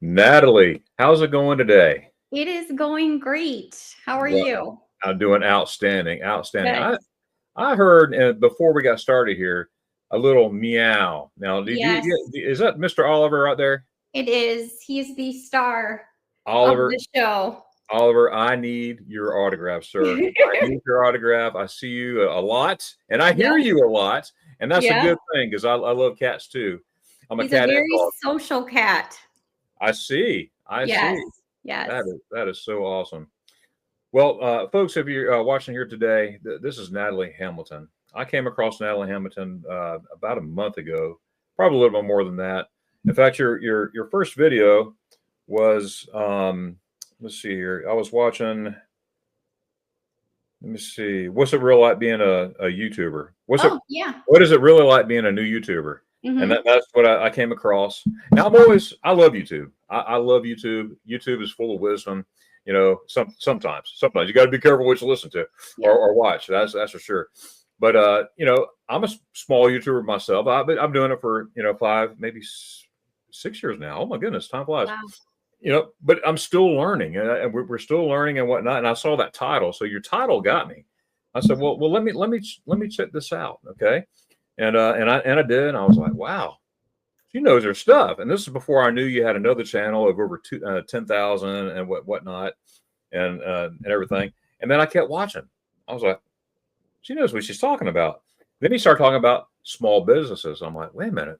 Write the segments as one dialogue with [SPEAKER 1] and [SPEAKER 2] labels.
[SPEAKER 1] Natalie, how's it going today?
[SPEAKER 2] It is going great. How are
[SPEAKER 1] Well,
[SPEAKER 2] you?
[SPEAKER 1] I'm doing outstanding, outstanding.
[SPEAKER 2] Good.
[SPEAKER 1] I heard before we got started here a little meow. Now,
[SPEAKER 2] Yes,
[SPEAKER 1] is that Mr. Oliver out there?
[SPEAKER 2] it is. He's the star of
[SPEAKER 1] Oliver,
[SPEAKER 2] the show.
[SPEAKER 1] Oliver, I need your autograph, sir. I need your autograph. I see you a lot, and I hear
[SPEAKER 2] Yeah,
[SPEAKER 1] you a lot, and that's a
[SPEAKER 2] yeah.
[SPEAKER 1] good thing because I love cats too. I'm a
[SPEAKER 2] He's a
[SPEAKER 1] cat and
[SPEAKER 2] very
[SPEAKER 1] dog.
[SPEAKER 2] social cat.
[SPEAKER 1] I see. I
[SPEAKER 2] Yes,
[SPEAKER 1] see.
[SPEAKER 2] yes.
[SPEAKER 1] That is so awesome. Well, folks, if you're watching here today, this is Natalie Hamilton. I came across Natalie Hamilton about a month ago, probably a little bit more than that. In fact, your first video was let's see here. I was watching. Let me see. What's it real like being a YouTuber?
[SPEAKER 2] Oh, yeah.
[SPEAKER 1] What is it really like being a new YouTuber? And
[SPEAKER 2] Hmm.
[SPEAKER 1] that's what I came across. Now I love YouTube. I love YouTube. YouTube is full of wisdom. You know, sometimes you got to be careful what you listen to
[SPEAKER 2] Yeah.
[SPEAKER 1] or watch. That's for sure. But you know, I'm a small YouTuber myself. I'm doing it for 5, maybe 6 years now. Oh my goodness, time flies.
[SPEAKER 2] Wow.
[SPEAKER 1] But I'm still learning, and we're still learning and whatnot. And I saw that title, so your title got me. I said, well, let me check this out, okay? And I did. And I was like, wow, she knows her stuff. And this is before I knew you had another channel of over 10,000 and whatnot, and everything. And then I kept watching. I was like, she knows what she's talking about. Then he started talking about small businesses. I'm like, wait a minute,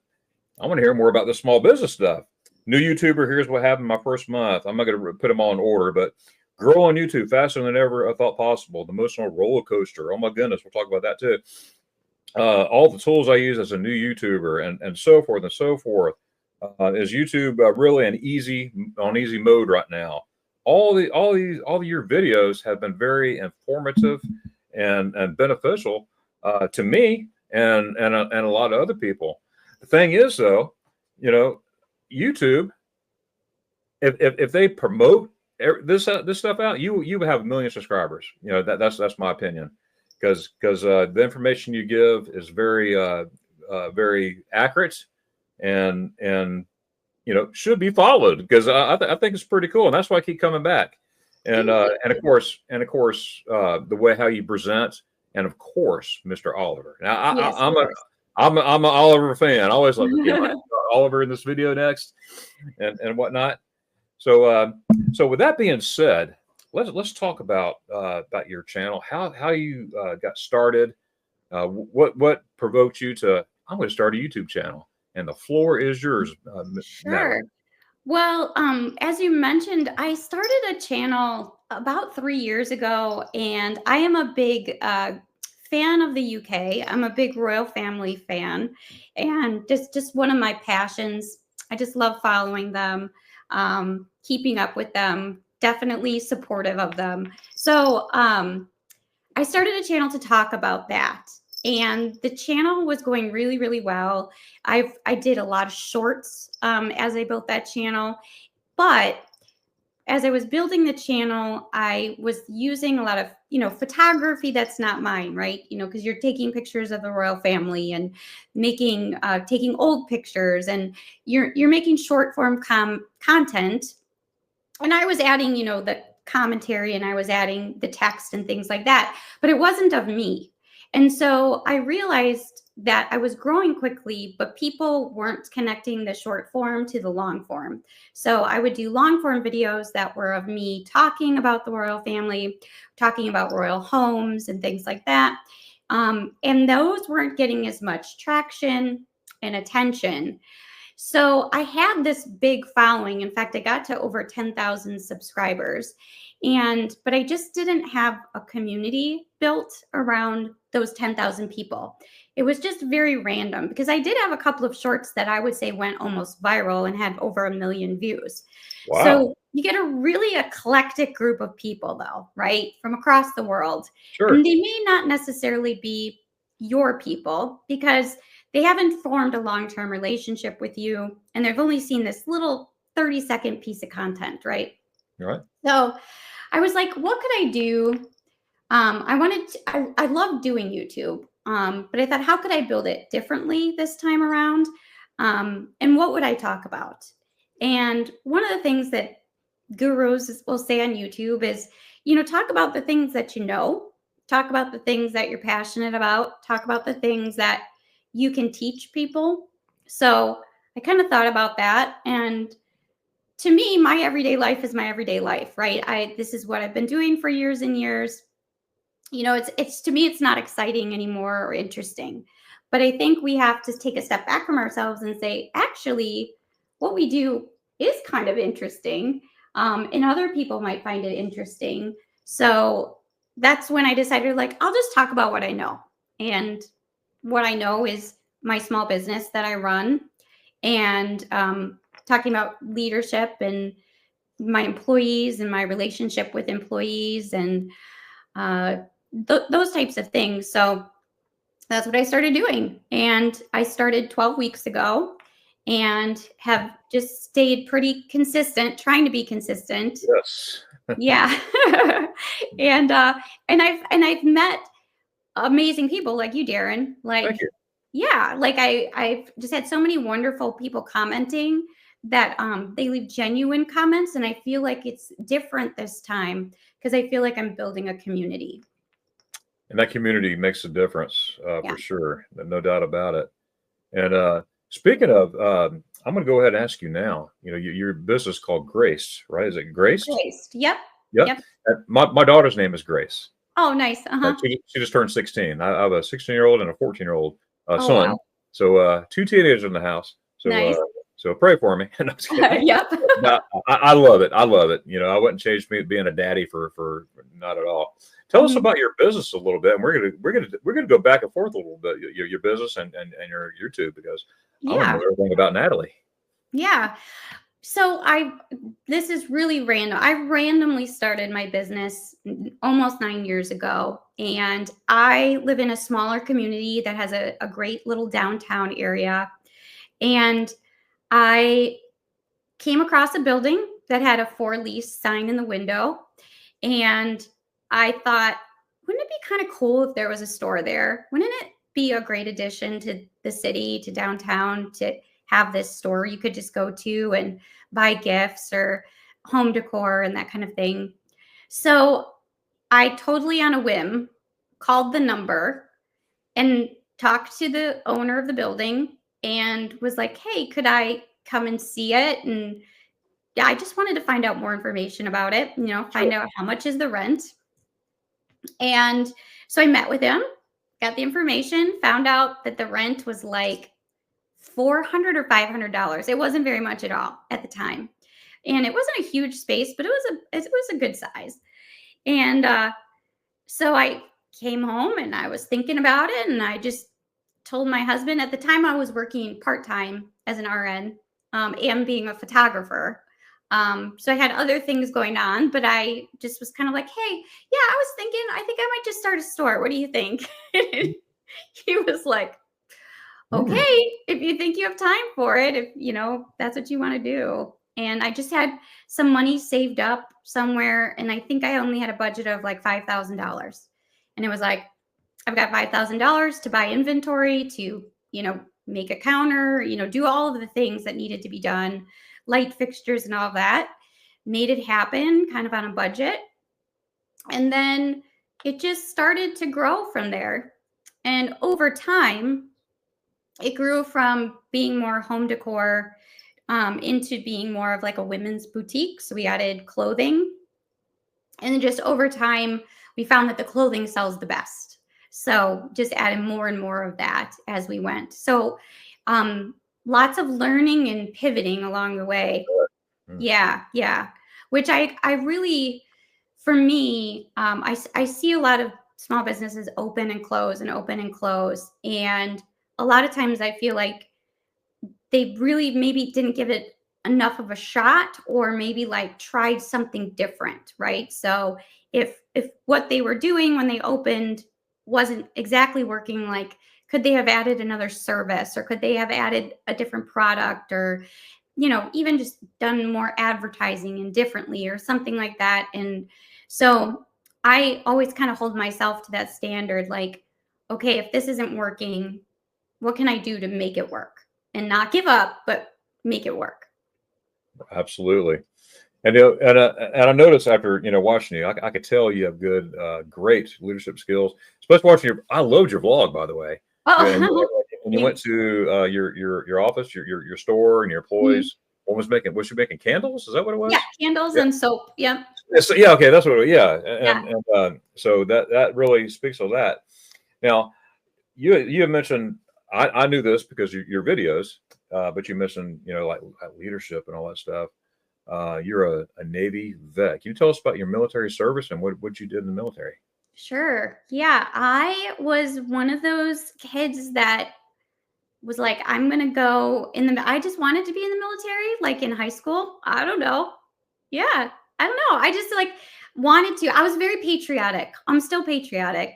[SPEAKER 1] I want to hear more about the small business stuff. New YouTuber, here's what happened my first month. I'm not going to put them all in order, but grow on YouTube faster than ever I thought possible. The emotional roller coaster. Oh my goodness, we'll talk about that too. All the tools I use as a new YouTuber and so forth and so forth. Is YouTube really an easy mode right now? All your videos have been very informative and beneficial to me and a lot of other people. The thing is, though, you know, YouTube, if they promote this stuff out, you have a million subscribers. You know that's my opinion, because the information you give is very accurate and should be followed, because I think it's pretty cool, and that's why I keep coming back. And
[SPEAKER 2] Oh,
[SPEAKER 1] uh,
[SPEAKER 2] thank
[SPEAKER 1] and of
[SPEAKER 2] you.
[SPEAKER 1] course, the way how you present, and of course, Mr. Oliver. Now,
[SPEAKER 2] Yes,
[SPEAKER 1] I,
[SPEAKER 2] of course.
[SPEAKER 1] I'm an Oliver fan. I always like, okay, am I Oliver in this video next, and whatnot. So, so with that being said, let's talk about your channel, how you got started, what provoked you to, I'm going to start a YouTube channel, and the floor is yours, Natalie.
[SPEAKER 2] Sure. Well, as you mentioned, I started a channel about 3 years ago, and I am a big fan of the UK. I'm a big royal family fan, and just one of my passions. I just love following them, keeping up with them. Definitely supportive of them. So I started a channel to talk about that. And the channel was going really, really well. I did a lot of shorts as I built that channel. But as I was building the channel, I was using a lot of, photography that's not mine, right? Because you're taking pictures of the royal family and taking old pictures, and you're making short form content. And I was adding, the commentary, and I was adding the text and things like that, but it wasn't of me. And so I realized that I was growing quickly, but people weren't connecting the short form to the long form. So I would do long form videos that were of me talking about the royal family, talking about royal homes and things like that. And those weren't getting as much traction and attention. So I had this big following. In fact, I got to over 10,000 subscribers. But I just didn't have a community built around those 10,000 people. It was just very random, because I did have a couple of shorts that I would say went almost viral and had over 1 million views.
[SPEAKER 1] Wow.
[SPEAKER 2] So you get a really eclectic group of people, though, right? From across the world. And
[SPEAKER 1] Sure.
[SPEAKER 2] they may not necessarily be your people, because they haven't formed a long-term relationship with you, and they've only seen this little 30-second piece of content, right?
[SPEAKER 1] All right.
[SPEAKER 2] So I was like, what could I do? I love doing YouTube, but I thought, how could I build it differently this time around? And what would I talk about? And one of the things that gurus will say on YouTube is, talk about the things that talk about the things that you're passionate about, talk about the things that you can teach people. So I kind of thought about that. And to me, my everyday life is my everyday life, right? This is what I've been doing for years and years. It's to me, it's not exciting anymore or interesting. But I think we have to take a step back from ourselves and say, actually, what we do is kind of interesting. And other people might find it interesting. So that's when I decided, like, I'll just talk about what I know. And what I know is my small business that I run, and talking about leadership and my employees and my relationship with employees, and uh, those types of things. So that's what I started doing. And I started 12 weeks ago and have just stayed pretty consistent, trying to be consistent.
[SPEAKER 1] Yes.
[SPEAKER 2] Yeah. and I've met amazing people like you, Darren.
[SPEAKER 1] Thank
[SPEAKER 2] Like,
[SPEAKER 1] you.
[SPEAKER 2] yeah, like I've just had so many wonderful people commenting that they leave genuine comments, and I feel like it's different this time because I feel like I'm building a community.
[SPEAKER 1] And that community makes a difference
[SPEAKER 2] Yeah.
[SPEAKER 1] for sure. No doubt about it. And speaking of, I'm going to go ahead and ask you now. Your business called Grace, right? Is it Grace?
[SPEAKER 2] Graced. Yep.
[SPEAKER 1] Yep.
[SPEAKER 2] Yep.
[SPEAKER 1] My daughter's name is Grace.
[SPEAKER 2] Oh, nice. Uh-huh.
[SPEAKER 1] She just turned 16. I have a 16-year-old and a 14-year-old
[SPEAKER 2] Oh,
[SPEAKER 1] son.
[SPEAKER 2] wow.
[SPEAKER 1] So two teenagers in the house.
[SPEAKER 2] Nice.
[SPEAKER 1] So pray for me. No, I'm just kidding.
[SPEAKER 2] Yep.
[SPEAKER 1] No, I love it. I love it. I wouldn't change me being a daddy for not at all. Tell us
[SPEAKER 2] Mhm.
[SPEAKER 1] about your business a little bit, and we're gonna go back and forth a little bit, your business and your YouTube, because I want to
[SPEAKER 2] Yeah.
[SPEAKER 1] know everything about Natalie.
[SPEAKER 2] Yeah. So this is really random. I randomly started my business almost 9 years ago, and I live in a smaller community that has a great little downtown area. And I came across a building that had a for lease sign in the window. And I thought, wouldn't it be kind of cool if there was a store there? Wouldn't it be a great addition to the city, to downtown, to have this store you could just go to and buy gifts or home decor and that kind of thing? So I totally on a whim called the number and talked to the owner of the building and was like, hey, could I come and see it? And yeah, I just wanted to find out more information about it,
[SPEAKER 1] Sure.
[SPEAKER 2] find out how much is the rent. And so I met with him, got the information, found out that the rent was like $400 or $500. It wasn't very much at all at the time. And it wasn't a huge space, but it was a good size. And so I came home and I was thinking about it, and I just told my husband. At the time I was working part-time as an RN, and being a photographer. So I had other things going on, but I just was kind of like, hey, yeah, I was thinking, I think I might just start a store. What do you think? He was like,
[SPEAKER 1] Hmm.
[SPEAKER 2] okay, if you think you have time for it, if that's what you want to do. And I just had some money saved up somewhere, and I think I only had a budget of like $5,000. And it was like, I've got $5,000 to buy inventory, to, make a counter, do all of the things that needed to be done, light fixtures and all of that. Made it happen kind of on a budget. And then it just started to grow from there. And over time, it grew from being more home decor, into being more of like a women's boutique. So we added clothing. And then just over time, we found that the clothing sells the best. So just added more and more of that as we went. So lots of learning and pivoting along the way.
[SPEAKER 1] Hmm.
[SPEAKER 2] Yeah, yeah. Which I really, for me, I see a lot of small businesses open and close and open and close. And a lot of times I feel like they really maybe didn't give it enough of a shot, or maybe like tried something different, right? So if what they were doing when they opened wasn't exactly working, like, could they have added another service, or could they have added a different product, or even just done more advertising and differently or something like that. And so I always kind of hold myself to that standard, like, okay, if this isn't working, what can I do to make it work and not give up, but make it work?
[SPEAKER 1] Absolutely. And and I noticed after watching you, I could tell you have good, great leadership skills. Especially watching your, I loved your vlog, by the way. Yeah,
[SPEAKER 2] Oh,
[SPEAKER 1] and you went
[SPEAKER 2] thanks.
[SPEAKER 1] to your office, your store, and your
[SPEAKER 2] Mhm.
[SPEAKER 1] employees. What was she making candles? Is that what it
[SPEAKER 2] Yeah,
[SPEAKER 1] was?
[SPEAKER 2] candles
[SPEAKER 1] Yeah.
[SPEAKER 2] and soap. Yep.
[SPEAKER 1] Yeah. Okay, that's what. Yeah.
[SPEAKER 2] Yeah.
[SPEAKER 1] So that really speaks of that. Now you had mentioned, I knew this because your videos, but you mentioned like leadership and all that stuff. You're a Navy vet. Can you tell us about your military service and what you did in the military?
[SPEAKER 2] Sure. Yeah, I was one of those kids that was like, I'm gonna go in the. I just wanted to be in the military, like in high school. I don't know. Yeah, I don't know. I just like wanted to. I was very patriotic. I'm still patriotic.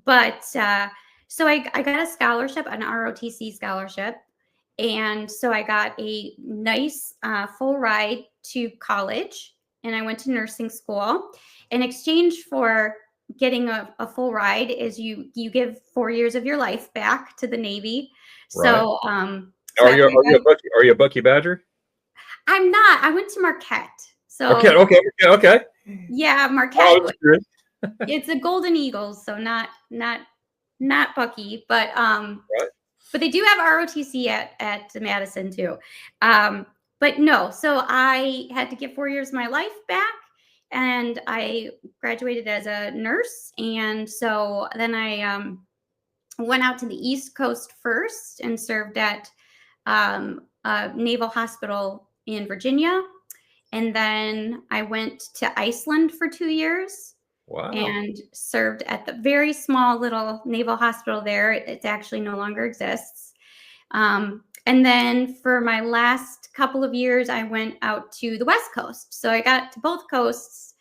[SPEAKER 2] But so I got a scholarship, an ROTC scholarship, and so I got a nice full ride to college, and I went to nursing school. In exchange for getting a full ride, is you give 4 years of your life back to the Navy.
[SPEAKER 1] Right.
[SPEAKER 2] So after
[SPEAKER 1] Are you a Bucky Badger?
[SPEAKER 2] I'm not. I went to Marquette.
[SPEAKER 1] Okay.
[SPEAKER 2] So
[SPEAKER 1] Okay. Okay.
[SPEAKER 2] yeah,
[SPEAKER 1] Oh,
[SPEAKER 2] Marquette.
[SPEAKER 1] that's good.
[SPEAKER 2] It's a Golden Eagles, so not Bucky,
[SPEAKER 1] Right.
[SPEAKER 2] but they do have ROTC at Madison too. But no, so I had to give 4 years of my life back, and I graduated as a nurse, and so then I went out to the East Coast first and served at a naval hospital in Virginia, and then I went to Iceland for 2 years
[SPEAKER 1] Wow.
[SPEAKER 2] and served at the very small little naval hospital there. It actually no longer exists. And then for my last couple of years, I went out to the West Coast. So I got to both coasts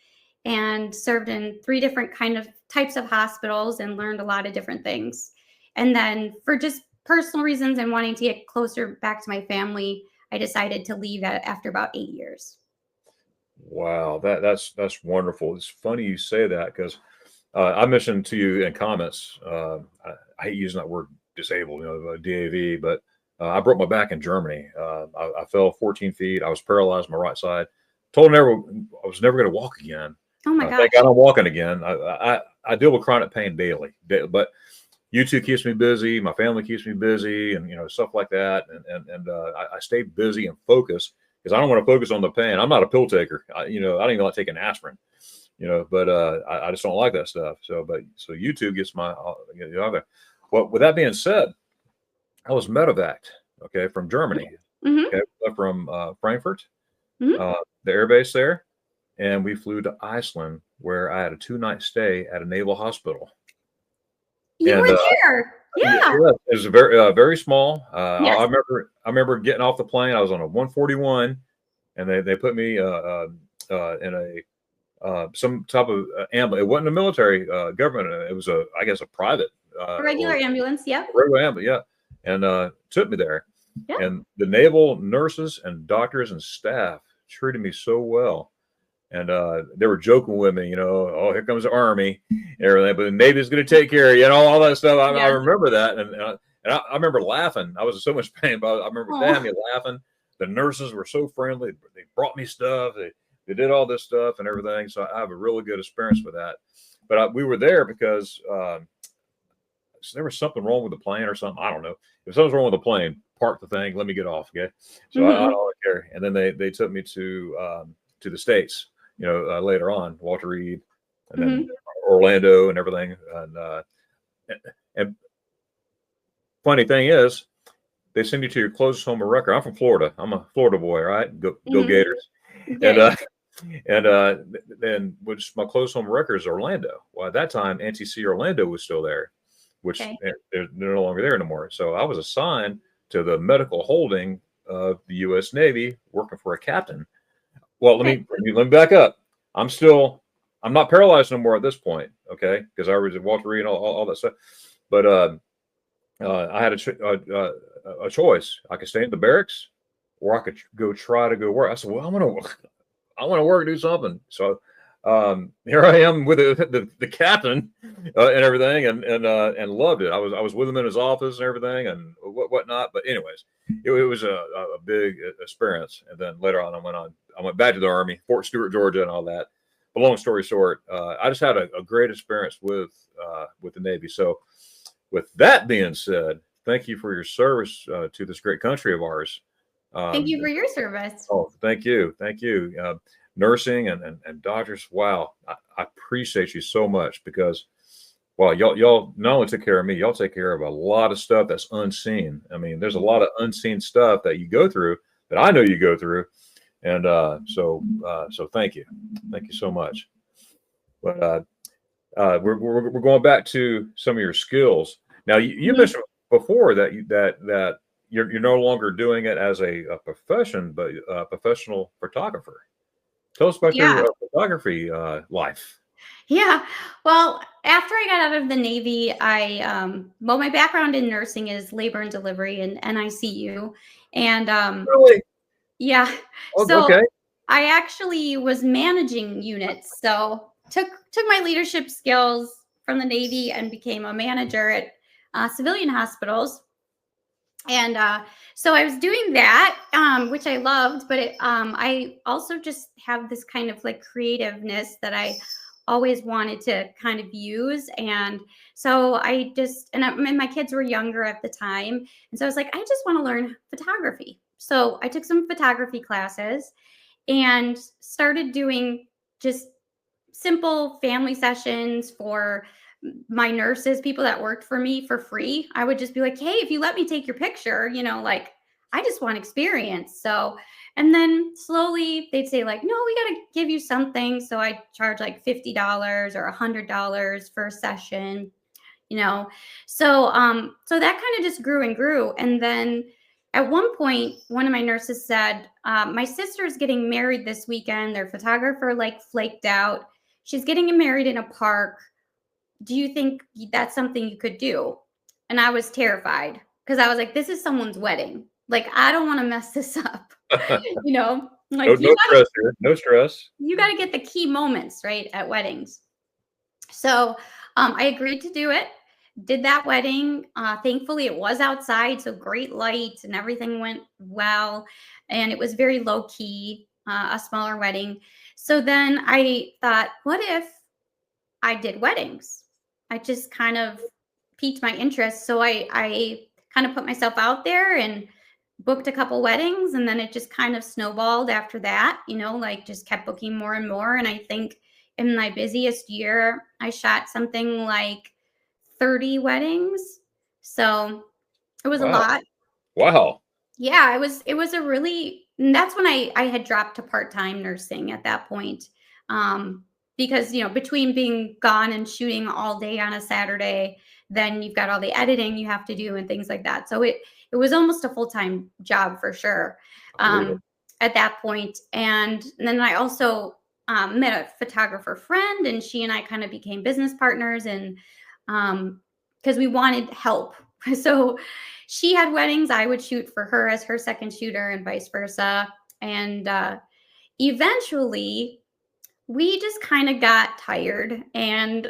[SPEAKER 2] and served in three different kind of types of hospitals and learned a lot of different things. And then for just personal reasons and wanting to get closer back to my family, I decided to leave after about 8 years.
[SPEAKER 1] Wow. That's wonderful. It's funny you say that because I mentioned to you in comments. I hate using that word disabled, DAV, but I broke my back in Germany. I fell 14 feet. I was paralyzed on my right side. Told never I was never going to walk again.
[SPEAKER 2] Oh my
[SPEAKER 1] Thank
[SPEAKER 2] gosh.
[SPEAKER 1] God I'm walking again. I deal with chronic pain daily, but YouTube keeps me busy. My family keeps me busy, and stuff like that. And I stay busy and focused because I don't want to focus on the pain. I'm not a pill taker. I don't even like taking aspirin. But I just don't like that stuff. So YouTube gets my other. Well, with that being said, I was medevaced, okay, from Germany,
[SPEAKER 2] Hmm.
[SPEAKER 1] okay, from Frankfurt,
[SPEAKER 2] Hmm.
[SPEAKER 1] uh, the air base there, and we flew to Iceland, where I had a 2-night stay at a naval hospital.
[SPEAKER 2] You
[SPEAKER 1] And
[SPEAKER 2] were there.
[SPEAKER 1] yeah,
[SPEAKER 2] Yeah.
[SPEAKER 1] it was very small.
[SPEAKER 2] Yes.
[SPEAKER 1] I remember getting off the plane. I was on a 141, and they put me in some type of ambulance. It wasn't a military government. It was I guess a private
[SPEAKER 2] A regular
[SPEAKER 1] or
[SPEAKER 2] ambulance. Yep.
[SPEAKER 1] regular ambulance. Yeah, and took me there.
[SPEAKER 2] Yep.
[SPEAKER 1] And the naval nurses and doctors and staff treated me so well. And they were joking with me, oh, here comes the Army and everything, but the Navy's going to take care of you, all that stuff. I
[SPEAKER 2] Yes.
[SPEAKER 1] remember that. And I remember laughing. I was in so much pain, but I remember they had
[SPEAKER 2] Oh.
[SPEAKER 1] me laughing. The nurses were so friendly. They brought me stuff. They did all this stuff and everything. So I have a really good experience with that. But we were there because so there was something wrong with the plane or something. I don't know. If something's wrong with the plane, park the thing, let me get off. Okay. So I
[SPEAKER 2] Hmm.
[SPEAKER 1] don't care. And then they took me to the States, later on, Walter Reed, and then
[SPEAKER 2] Hmm.
[SPEAKER 1] Orlando and everything. And funny thing is, they send you to your closest home of record. I'm from Florida. I'm a Florida boy, right? Go
[SPEAKER 2] Hmm.
[SPEAKER 1] Gators. And
[SPEAKER 2] Yay.
[SPEAKER 1] then which my closest home of record is Orlando. Well, at that time, NTC Orlando was still there, which
[SPEAKER 2] Okay.
[SPEAKER 1] they're no longer there anymore. So I was assigned to the medical holding of the U.S. Navy, working for a captain. Well,
[SPEAKER 2] Okay.
[SPEAKER 1] let me back up. I'm not paralyzed no more at this point, okay? Because I was at Walter Reed and all that stuff. But I had a choice. I could stay in the barracks, or I could try to go work. I said, well, I want to work, do something. So here I am with the captain and everything, and loved it. I was with him in his office and everything, and whatnot. But anyways, it was a big experience. And then later on, I went back to the Army, Fort Stewart, Georgia, and all that. But long story short, I just had a great experience with the Navy. So, with that being said, thank you for your service to this great country of ours.
[SPEAKER 2] Thank you for your service.
[SPEAKER 1] Oh, thank you. Nursing and doctors. Wow. I appreciate you so much because, well, y'all not only took care of me, y'all take care of a lot of stuff that's unseen. I mean, there's a lot of unseen stuff that you go through that I know you go through. And so thank you. Thank you so much. But we're going back to some of your skills. Now, you mentioned before that you're no longer doing it as a profession, but a professional photographer. Tell us about your photography life.
[SPEAKER 2] Yeah. Well, after I got out of the Navy, my background in nursing is labor and delivery and NICU. And
[SPEAKER 1] Really?
[SPEAKER 2] yeah.
[SPEAKER 1] Oh,
[SPEAKER 2] So
[SPEAKER 1] okay.
[SPEAKER 2] I actually was managing units. So took my leadership skills from the Navy and became a manager at civilian hospitals. And so I was doing that, which I loved, but I also just have this kind of like creativeness that I always wanted to kind of use. And so and my kids were younger at the time. And so I was like, I just want to learn photography. So I took some photography classes and started doing just simple family sessions for my nurses, people that worked for me for free. I would just be like, hey, if you let me take your picture, like I just want experience. So, and then slowly they'd say like, no, we got to give you something. So I charge like $50 or $100 for a session, So that kind of just grew and grew. And then at one point, one of my nurses said, my sister's getting married this weekend. Their photographer like flaked out. She's getting married in a park. Do you think that's something you could do? And I was terrified because I was like, this is someone's wedding. Like, I don't want to mess this up. Like
[SPEAKER 1] no stress here. No stress.
[SPEAKER 2] You got to get the key moments, right, at weddings. So I agreed to do it. Did that wedding. Thankfully, it was outside, so great light and everything went well. And it was very low key, a smaller wedding. So then I thought, what if I did weddings? I just kind of piqued my interest. So I kind of put myself out there and booked a couple weddings. And then it just kind of snowballed after that, like just kept booking more and more. And I think in my busiest year, I shot something like 30 weddings. So it was a lot.
[SPEAKER 1] Wow.
[SPEAKER 2] Yeah, it was a really, and that's when I had dropped to part-time nursing at that point. Because, between being gone and shooting all day on a Saturday, then you've got all the editing you have to do and things like that. So it was almost a full-time job for sure at that point. And then I also met a photographer friend, and she and I kind of became business partners, and because we wanted help. So she had weddings, I would shoot for her as her second shooter and vice versa. And eventually we just kind of got tired and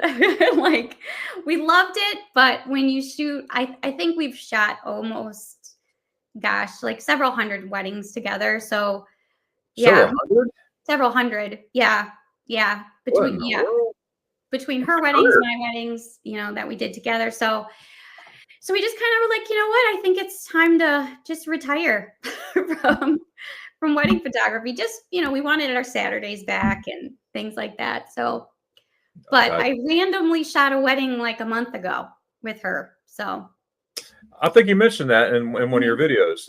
[SPEAKER 2] like we loved it. But when you shoot, I think we've shot almost, like several hundred weddings together. So yeah, several hundred. Yeah. Between her weddings, my weddings, that we did together. So we just kind of were like, you know what? I think it's time to just retire from wedding photography. Just, we wanted our Saturdays back and things like that. So, but I randomly shot a wedding like a month ago with her. So
[SPEAKER 1] I think you mentioned that in one of your videos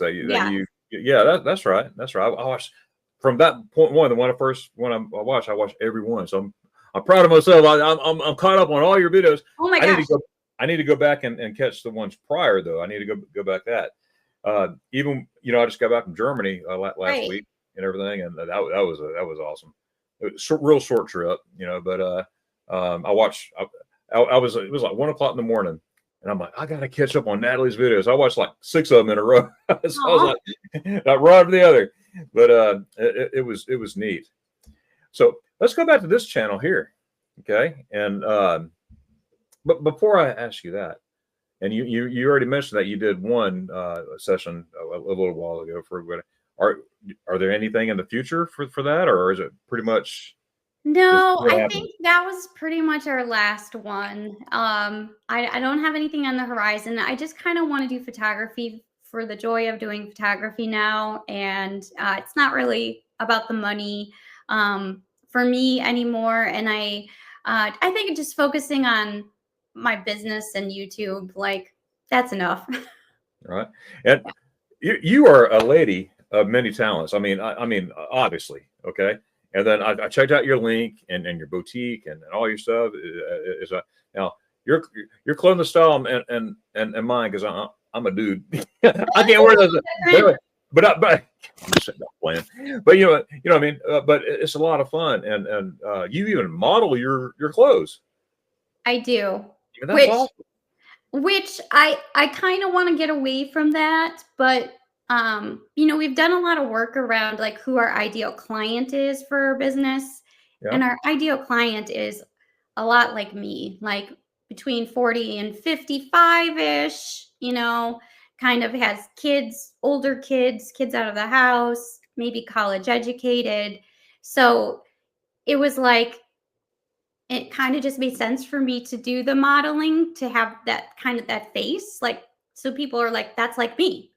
[SPEAKER 1] that's right. That's right. I watched from that point one, I watched every one. So I'm proud of myself. I'm caught up on all your videos.
[SPEAKER 2] Oh my gosh.
[SPEAKER 1] I need to go back and catch the ones prior though. I need to go back that. Even I just got back from Germany last week and everything, and that was awesome. It was a real short trip, but I watched. It was like 1 o'clock in the morning, and I'm like, I gotta catch up on Natalie's videos. I watched like 6 of them in a row. So I was like, not one after the other, but it was neat. So let's go back to this channel here. Okay. And, but before I ask you that, and you already mentioned that you did one session a little while ago for everybody. Are there anything in the future for that, or is it pretty much just
[SPEAKER 2] No,
[SPEAKER 1] what
[SPEAKER 2] I
[SPEAKER 1] happened?
[SPEAKER 2] think that was pretty much our last one. I don't have anything on the horizon. I just kind of want to do photography for the joy of doing photography now, and it's not really about the money for me anymore. And I think just focusing on my business and YouTube, like that's enough.
[SPEAKER 1] Right. And you are a lady of many talents. I mean, obviously, okay. And then I checked out your link and your boutique and all your stuff is now your clothing style and mine because I'm a dude. I can't wear those. But I'm just not playing. But you know what I mean. But it's a lot of fun and you even model your clothes.
[SPEAKER 2] I do,
[SPEAKER 1] I mean, that's
[SPEAKER 2] which
[SPEAKER 1] awesome.
[SPEAKER 2] I kind of want to get away from that, but we've done a lot of work around like who our ideal client is for our business,
[SPEAKER 1] Yeah.
[SPEAKER 2] and our ideal client is a lot like me, like between 40 and 55-ish, kind of has kids, older kids out of the house, maybe college educated. So it was like it kind of just made sense for me to do the modeling to have that kind of that face, like so people are like that's like me.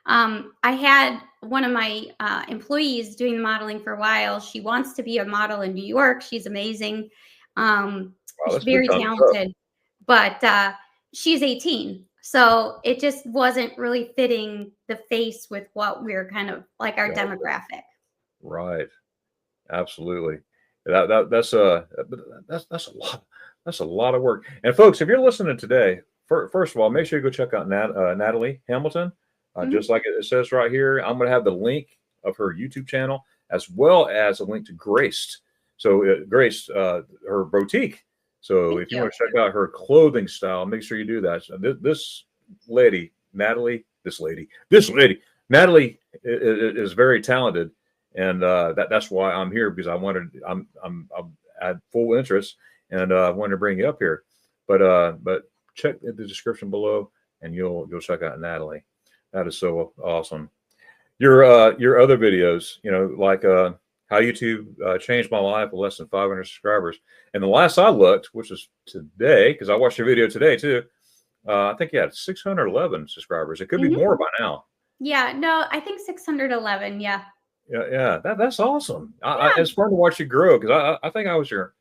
[SPEAKER 2] I had one of my employees doing the modeling for a while. She wants to be a model in New York. She's amazing.
[SPEAKER 1] Wow,
[SPEAKER 2] She's
[SPEAKER 1] that's big
[SPEAKER 2] very
[SPEAKER 1] time stuff.
[SPEAKER 2] talented, but she's 18, so it just wasn't really fitting the face with what we're kind of like our
[SPEAKER 1] Yeah.
[SPEAKER 2] demographic.
[SPEAKER 1] Right. Absolutely. That's a lot. That's a lot of work. And folks, if you're listening today, first of all, make sure you go check out Natalie Hamilton. Just
[SPEAKER 2] Mhm.
[SPEAKER 1] like it says right here, I'm going to have the link of her YouTube channel as well as a link to Grace. So Grace, her boutique. So
[SPEAKER 2] Thank
[SPEAKER 1] if you
[SPEAKER 2] you.
[SPEAKER 1] want to check out her clothing style, make sure you do that. So this lady, this lady, Natalie is very talented and that's why I'm here because I had full interest and wanted to bring you up here. But check the description below and you'll check out Natalie. That is so awesome. Your other videos, like how YouTube changed my life with less than 500 subscribers. And the last I looked, which was today, because I watched your video today too. I think you had 611 subscribers. It could be
[SPEAKER 2] Mhm.
[SPEAKER 1] more by now.
[SPEAKER 2] Yeah, no, I think 611. Yeah.
[SPEAKER 1] Yeah, that's awesome.
[SPEAKER 2] Yeah.
[SPEAKER 1] It's fun to watch you grow because I think I was your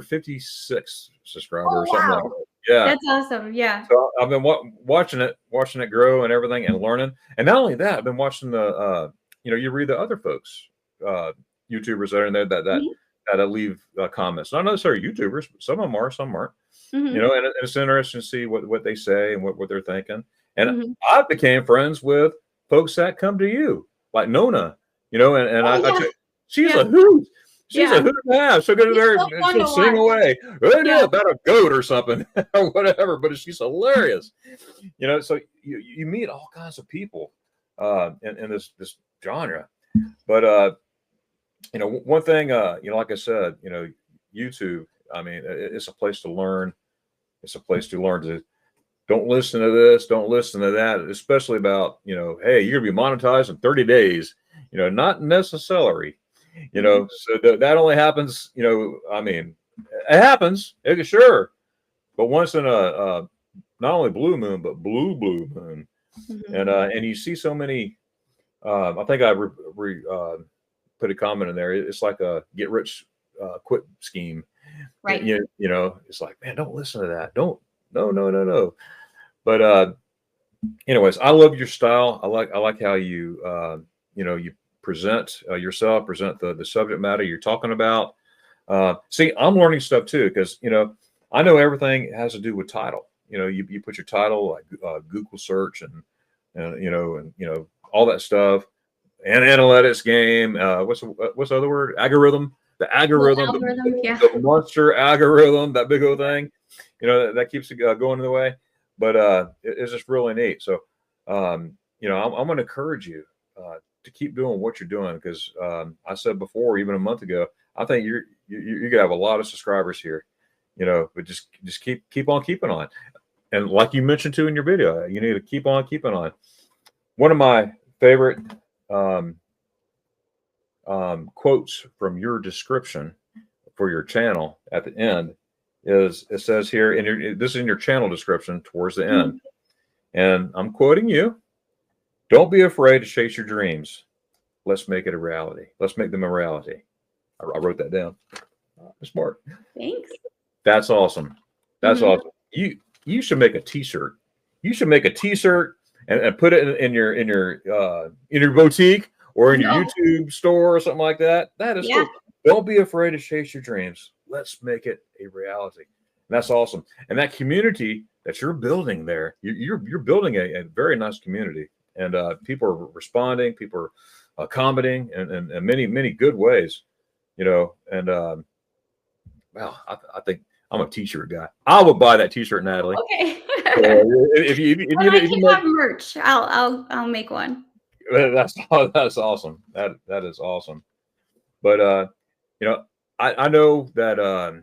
[SPEAKER 1] 156 subscriber
[SPEAKER 2] Oh,
[SPEAKER 1] or something like
[SPEAKER 2] wow.
[SPEAKER 1] that. Yeah.
[SPEAKER 2] That's awesome. Yeah.
[SPEAKER 1] So I've been watching it grow and everything and learning. And not only that, I've been watching you read the other folks, uh, YouTubers that are in there
[SPEAKER 2] Mhm.
[SPEAKER 1] that leave comments. Not necessarily YouTubers, but some of them are, some aren't.
[SPEAKER 2] Mhm.
[SPEAKER 1] And it's interesting to see what they say and what they're thinking. And
[SPEAKER 2] Mhm.
[SPEAKER 1] I became friends with folks that come to you, like Nona, and
[SPEAKER 2] Oh,
[SPEAKER 1] I
[SPEAKER 2] yeah.
[SPEAKER 1] tell you, she's
[SPEAKER 2] Yeah.
[SPEAKER 1] a hoot. She's a
[SPEAKER 2] Yeah.
[SPEAKER 1] hoot to have. She'll go to
[SPEAKER 2] He's
[SPEAKER 1] there
[SPEAKER 2] so
[SPEAKER 1] and
[SPEAKER 2] fun
[SPEAKER 1] she'll
[SPEAKER 2] to
[SPEAKER 1] sing
[SPEAKER 2] watch.
[SPEAKER 1] away. Right
[SPEAKER 2] Yeah.
[SPEAKER 1] about a goat or something or whatever, but she's hilarious. So you meet all kinds of people in this genre. But one thing, like I said, YouTube, I mean, it's a place to learn. It's a place to learn to don't listen to this, don't listen to that, especially about, hey, you're gonna be monetized in 30 days, not necessarily,
[SPEAKER 2] Mhm.
[SPEAKER 1] so that only happens, I mean, it happens, sure, but once in a not only blue moon, but blue moon.
[SPEAKER 2] Mhm.
[SPEAKER 1] And you see so many, I think I put a comment in there. It's like a get rich quick scheme.
[SPEAKER 2] Right.
[SPEAKER 1] It's like, man, don't listen to that. Don't, no. But anyways, I love your style. I like how you present yourself, present the subject matter you're talking about. See, I'm learning stuff too because I know everything has to do with title. You put your title like Google search and all that stuff and analytics game. What's the other word? Algorithm. The
[SPEAKER 2] The
[SPEAKER 1] algorithm,
[SPEAKER 2] algorithm. Yeah.
[SPEAKER 1] the monster algorithm, that big old thing. That keeps it going the way. But it's just really neat. So I'm going to encourage you. to keep doing what you're doing, because I said before, even a month ago, I think you're gonna have a lot of subscribers here, but just keep on keeping on. And like you mentioned too in your video, you need to keep on keeping on. One of my favorite quotes from your description for your channel at the end is, it says here, this is in your channel description towards the end, and I'm quoting you: "Don't be afraid to chase your dreams. Let's make it a reality. Let's make them a reality." I wrote that down. Smart.
[SPEAKER 2] Thanks.
[SPEAKER 1] That's awesome. That's awesome. You should make a T-shirt. You should make a T-shirt and put it in your boutique or in your YouTube store or something like that. That is cool. Don't be afraid to chase your dreams. Let's make it a reality. And that's awesome. And that community that you're building there, you're building a very nice community, and people are responding, people are commenting in many good ways, and wow, I think I'm a T-shirt guy. I would buy that T-shirt, Natalie.
[SPEAKER 2] Okay.
[SPEAKER 1] If you
[SPEAKER 2] have merch, I'll make one.
[SPEAKER 1] That's awesome. That is awesome. But I know that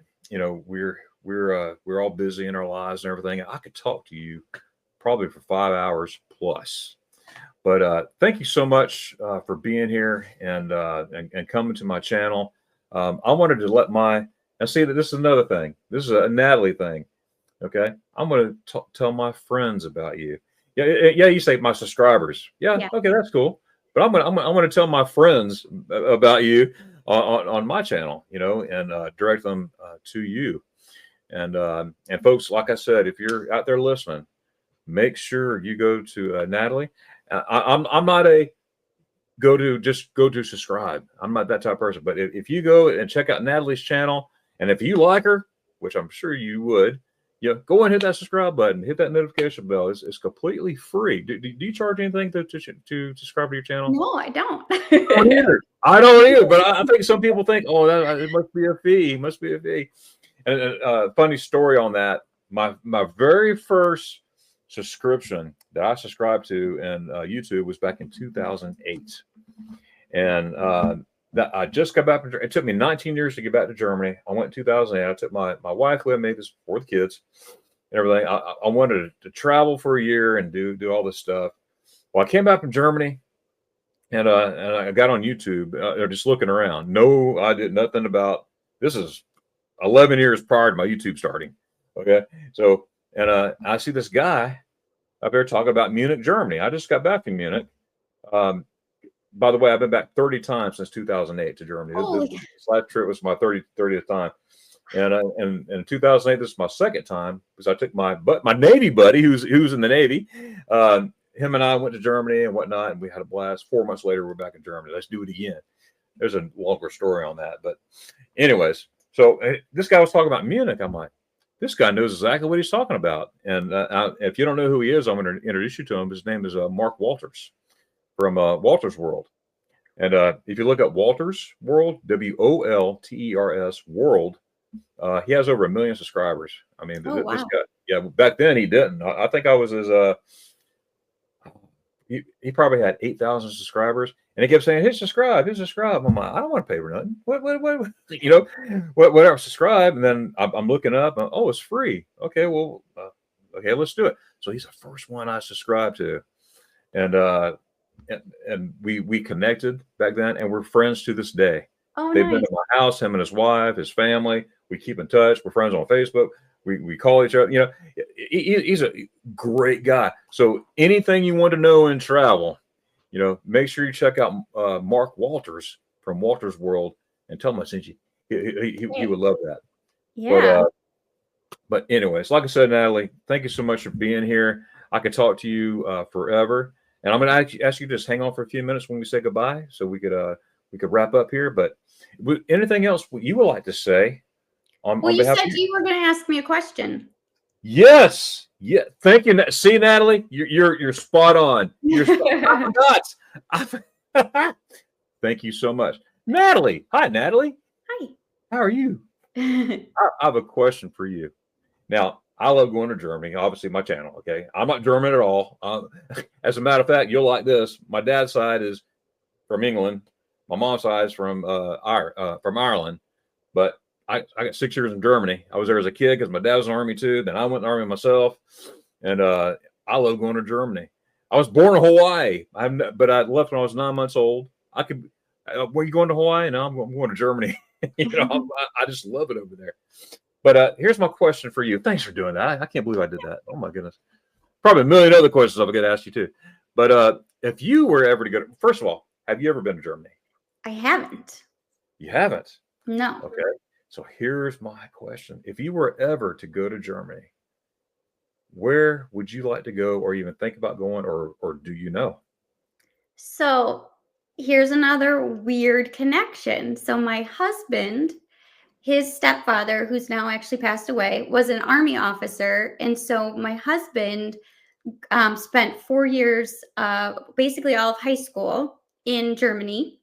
[SPEAKER 1] we're all busy in our lives and everything. I could talk to you probably for 5 hours plus. But thank you so much for being here and coming to my channel. I wanted to let and see that this is another thing. This is a Natalie thing. Okay. I'm going to tell my friends about you. Yeah. You say my subscribers. Yeah. Okay. That's cool. But I'm going to tell my friends about you on my channel, and direct them to you. And folks, like I said, if you're out there listening, make sure you go to Natalie. I'm not a go to subscribe. I'm not that type of person. But if you go and check out Natalie's channel, and if you like her, which I'm sure you would, go and hit that subscribe button, hit that notification bell. It's completely free. Do you charge anything to subscribe to your channel?
[SPEAKER 2] No, I don't.
[SPEAKER 1] I don't either. But I think some people think, oh, it must be a fee. It must be a fee. And funny story on that. My very first subscription that I subscribed to in YouTube was back in 2008, and that I just got back from Germany. It took me 19 years to get back to Germany. I went in 2008. I took my wife with me. This before the kids and everything. I wanted to travel for a year and do all this stuff. Well, I came back from Germany, and I got on YouTube. They're just looking around. No, I did nothing about this. Is 11 years prior to my YouTube starting. Okay, so I see this guy up there talking about Munich, Germany. I just got back from Munich. By the way, I've been back 30 times since 2008 to Germany. This last trip was my 30th time. And in 2008, this is my second time, because I took my Navy buddy who's in the Navy. Him and I went to Germany and whatnot, and we had a blast. 4 months later, we're back in Germany. Let's do it again. There's a longer story on that. But anyways, so this guy was talking about Munich. I'm like, this guy knows exactly what he's talking about. And if you don't know who he is, I'm going to introduce you to him. His name is Mark Walters from Walters World. And if you look at Walters World, WOLTERS World, he has over 1 million subscribers. I mean, this guy, back then he didn't. I think I was his, he probably had 8,000 subscribers, and he kept saying, hit subscribe. I'm like, I don't want to pay for nothing. Whatever, subscribe. And then I'm looking up, oh, it's free. Okay, well, okay, let's do it. So he's the first one I subscribed to. And we connected back then, and we're friends to this day.
[SPEAKER 2] Oh,
[SPEAKER 1] they've been to my house, him and his wife, his family. We keep in touch. We're friends on Facebook. We call each other. He's a great guy. So anything you want to know in travel, make sure you check out Mark Walters from Walters World and tell him I sent you. He would love that.
[SPEAKER 2] Yeah.
[SPEAKER 1] But anyways, like I said, Natalie, thank you so much for being here. I could talk to you forever. And I'm going to ask you to just hang on for a few minutes when we say goodbye, so we could wrap up here. But anything else you would like to say?
[SPEAKER 2] Well, you said you were going to ask me a question.
[SPEAKER 1] Yes. Yeah. Thank you. See, Natalie, you're spot on. I forgot. Thank you so much, Natalie. Hi, Natalie.
[SPEAKER 2] Hi.
[SPEAKER 1] How are you? I have a question for you. Now, I love going to Germany, obviously my channel. Okay. I'm not German at all. As a matter of fact, you'll like this. My dad's side is from England. My mom's side is from Ireland, but I got 6 years in Germany. I was there as a kid because my dad was in the Army too. Then I went in the Army myself, and I love going to Germany. I was born in Hawaii, but I left when I was 9 months old. I could. Were you going to Hawaii? No, I'm going to Germany. I just love it over there. But here's my question for you. Thanks for doing that. I can't believe I did that. Oh my goodness. Probably a million other questions I'm going to ask you too. But if you were ever to go, first of all, have you ever been to Germany?
[SPEAKER 2] I haven't.
[SPEAKER 1] You haven't?
[SPEAKER 2] No.
[SPEAKER 1] Okay. So here's my question. If you were ever to go to Germany, where would you like to go or even think about going, or do you know?
[SPEAKER 2] So here's another weird connection. So my husband, his stepfather, who's now actually passed away, was an Army officer. And so my husband spent 4 years, basically all of high school in Germany.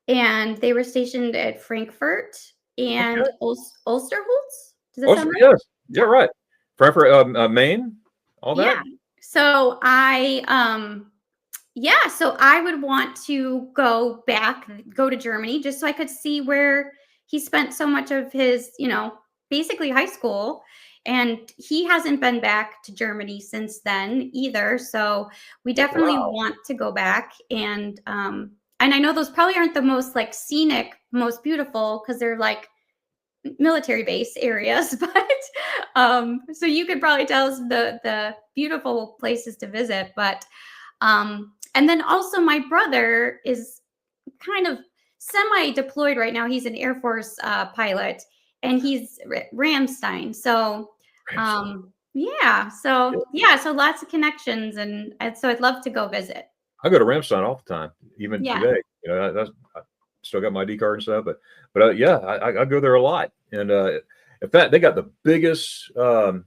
[SPEAKER 2] And they were stationed at Frankfurt and
[SPEAKER 1] Okay.
[SPEAKER 2] Osterholz. Does that
[SPEAKER 1] Oh,
[SPEAKER 2] sound right?
[SPEAKER 1] yes. Yeah, right. Frankfurt, Maine, all that.
[SPEAKER 2] Yeah. So so I would want to go to Germany just so I could see where he spent so much of his, basically high school. And he hasn't been back to Germany since then either. So we definitely
[SPEAKER 1] Wow.
[SPEAKER 2] want to go back. And I know those probably aren't the most like scenic, most beautiful because they're like military base areas, but so you could probably tell us the beautiful places to visit. But and then also my brother is kind of semi-deployed right now. He's an Air Force pilot, and he's Ramstein. So so lots of connections, and so I'd love to go visit.
[SPEAKER 1] I go to Ramstein all the time, even
[SPEAKER 2] Yeah.
[SPEAKER 1] today. I still got my ID card and stuff, but yeah, I go there a lot. And in fact, they got the biggest. Let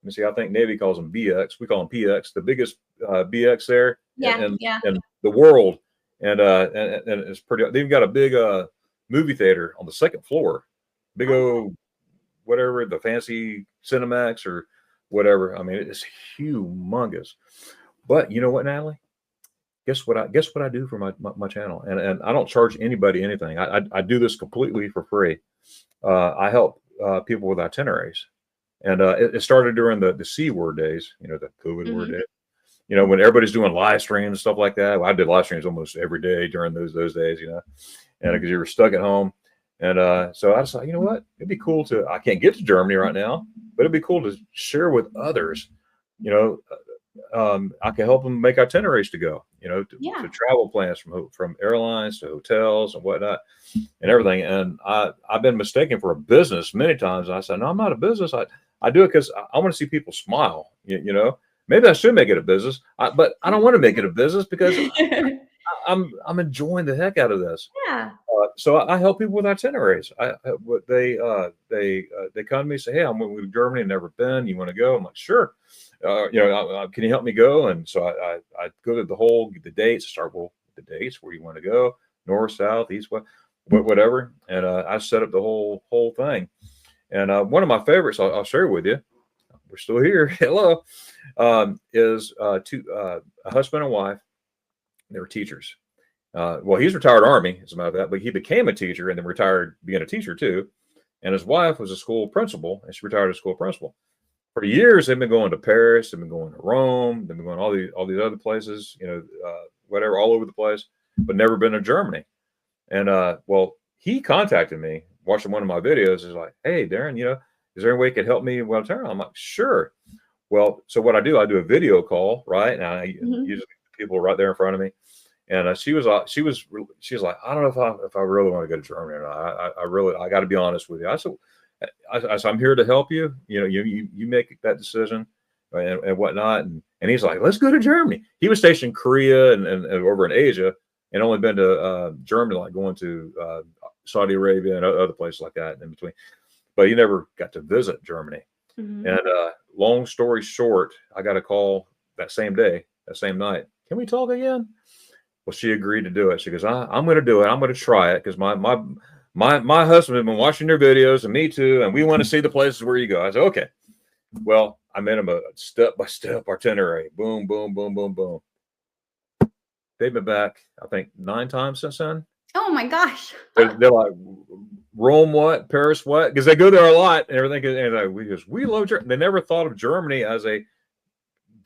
[SPEAKER 1] me see. I think Navy calls them BX. We call them PX. The biggest BX there in the world, and it's pretty. They've got a big movie theater on the second floor. Big old whatever, the fancy Cinemax or whatever. I mean, it's humongous. But you know what, Natalie? Guess what I do for my channel, and I don't charge anybody anything. I do this completely for free. I help people with itineraries, and it started during the C word days, the COVID word days. When everybody's doing live streams and stuff like that. Well, I did live streams almost every day during those days, and because you were stuck at home. And so I decided, you know what, it'd be cool I can't get to Germany right now, but it'd be cool to share with others. I can help them make itineraries to go, to travel plans from airlines to hotels and whatnot and everything. And I've been mistaken for a business many times. And I said, no, I'm not a business. I do it because I want to see people smile, maybe I should make it a business, but I don't want to make it a business because I'm enjoying the heck out of this.
[SPEAKER 2] Yeah.
[SPEAKER 1] So I help people with itineraries. They come to me and say, hey, I'm going to Germany, never been. You want to go? I'm like, sure. Can you help me go? And so I go to the dates, start with the dates where you want to go, north, south, east, west, whatever. And I set up the whole thing. And one of my favorites, I'll share with you. We're still here. Hello. Is a husband and wife. They were teachers. Well, he's retired Army, as a matter of fact, but he became a teacher and then retired being a teacher too. And his wife was a school principal, and she retired as school principal. For years, they've been going to Paris, they've been going to Rome, they've been going all these other places, whatever, all over the place, but never been to Germany. And well, he contacted me, watching one of my videos, is like, hey, Darren, is there any way you could help me with itineraries? I'm like, sure. Well, so what I do a video call, right? And usually people are right there in front of me. And she was like, I don't know if I really want to go to Germany or not. I got to be honest with you. I said, I'm here to help you. You make that decision and whatnot. And he's like, let's go to Germany. He was stationed in Korea and over in Asia, and only been to Germany, like going to Saudi Arabia and other places like that in between. But he never got to visit Germany. And long story short, I got a call that same day, that same night. Can we talk again? Well, she agreed to do it. She goes, I'm going to do it. I'm going to try it because my husband has been watching your videos, and me too, and we want to see the places where you go. I said, okay. Well, I made him a step-by-step itinerary. Boom, boom, boom, boom, boom. they've been back, I think 9 times since then.
[SPEAKER 2] Oh my gosh.
[SPEAKER 1] They're like, Rome what, Paris what? Because they go there a lot and everything. And we love Germany. They never thought of Germany as a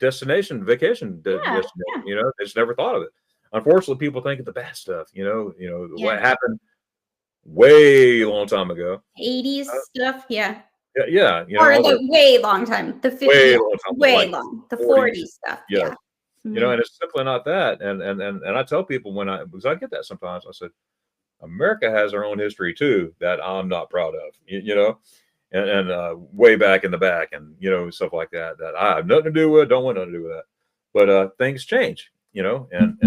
[SPEAKER 1] vacation destination.
[SPEAKER 2] Yeah.
[SPEAKER 1] You know, they just never thought of it. Unfortunately, people think of the bad stuff. You know, what happened way long time ago.
[SPEAKER 2] 80s stuff, yeah.
[SPEAKER 1] Yeah,
[SPEAKER 2] or the way long time. The 50s,
[SPEAKER 1] way long time,
[SPEAKER 2] way
[SPEAKER 1] like
[SPEAKER 2] long. The
[SPEAKER 1] 40s
[SPEAKER 2] 40s stuff,
[SPEAKER 1] yeah.
[SPEAKER 2] yeah.
[SPEAKER 1] You know, and it's simply not that. And I tell people because I get that sometimes, I said, America has their own history too that I'm not proud of, you know, and way back in the back and, you know, stuff like that I have nothing to do with, don't want nothing to do with that. But things change, you know, and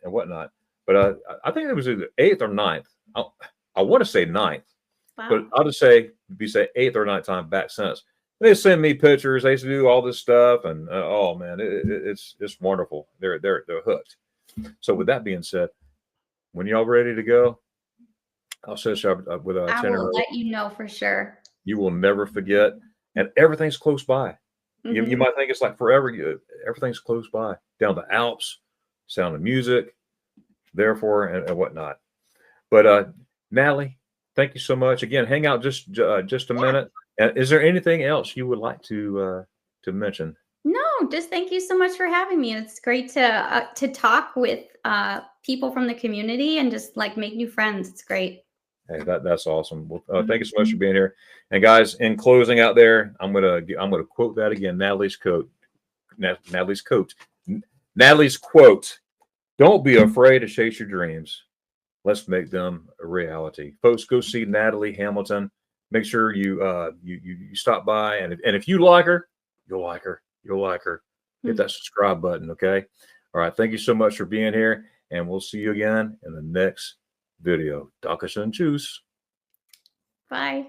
[SPEAKER 1] whatnot. But I think it was either 8th or 9th. I want to say 9th,
[SPEAKER 2] Wow.
[SPEAKER 1] but I'll just say 8th or 9th time back since. They send me pictures. They used to do all this stuff, and oh man, it's wonderful. They're hooked. So with that being said, when y'all ready to go, I'll set you up with a
[SPEAKER 2] I will let you know for sure.
[SPEAKER 1] You will never forget, and everything's close by. You might think it's like forever. Everything's close by, down the Alps, sound of music, therefore, and whatnot. But Natalie, thank you so much. Again, hang out just a minute. Is there anything else you would like to mention?
[SPEAKER 2] No, just thank you so much for having me. It's great to talk with people from the community and just like make new friends. It's great.
[SPEAKER 1] Hey, that's awesome. Well, thank you so much for being here. And guys, in closing out there, I'm gonna quote that again. Natalie's quote. Natalie's quote. Don't be afraid to chase your dreams. Let's make them a reality. Folks, go see Natalie Hamilton. Make sure you stop by, and if you like her, you'll like her. You'll like her. Hit that subscribe button, okay? All right. Thank you so much for being here, and we'll see you again in the next video. Dankeschön. Tschüss.
[SPEAKER 2] Bye.